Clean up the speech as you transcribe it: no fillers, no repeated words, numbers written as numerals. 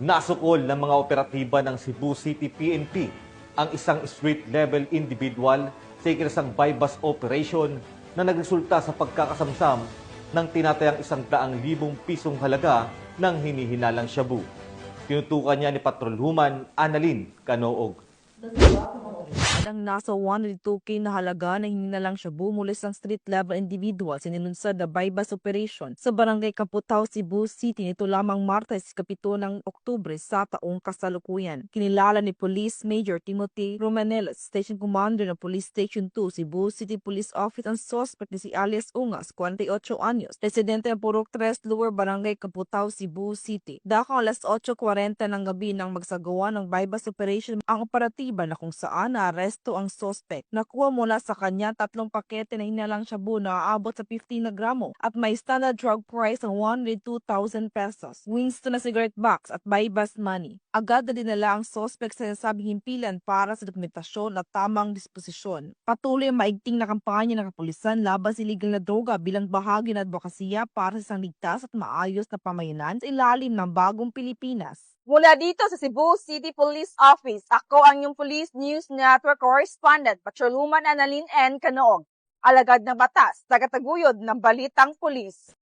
Nasukol ng mga operatiba ng Cebu City PNP ang isang street-level individual sa ikinasang bypass operation na nagresulta sa pagkakasamsam ng tinatayang 100,000 pisong halaga ng hinihinalang shabu. Tinutukan niya ni Patrolwoman Annalyn Canoog. Ang nasa 102K na halaga na hininalang shabu mula sa street-level individual sinilunsad na bypass operation sa Barangay Kaputaw, Cebu City nito lamang Martes, 7 ng Oktubre sa taong kasalukuyan. Kinilala ni Police Major Timothy Romanelos, Station Commander ng Police Station 2, Cebu City Police Office ang suspect ni si alias Ungas, 48 anyos, residente ng Purok 3 Lower Barangay Kaputaw, Cebu City. Dakang alas 8:40 ng gabi nang magsagawa ng bypass operation ang operatiba na kung saan naaresto ang suspect. Nakuha mula sa kanya 3 pakete na hinalang shabu na aabot sa 15 na gramo at may standard drug price ng 102,000 pesos, Winston na cigarette box at bypass money. Agad na dinala ang suspect sa nasabing himpilan para sa dokumentasyon at tamang disposisyon. Patuloy ang maigting na kampanya ng kapulisan laban sa illegal na droga bilang bahagi ng advokasya para sa isang ligtas at maayos na pamayanan sa ilalim ng bagong Pilipinas. Mula dito sa Cebu City Police Office, ako ang inyong Police News Network Correspondent, Patrolwoman Annalyn N. Canoog. Alagad ng batas, tagataguyod ng balitang pulis.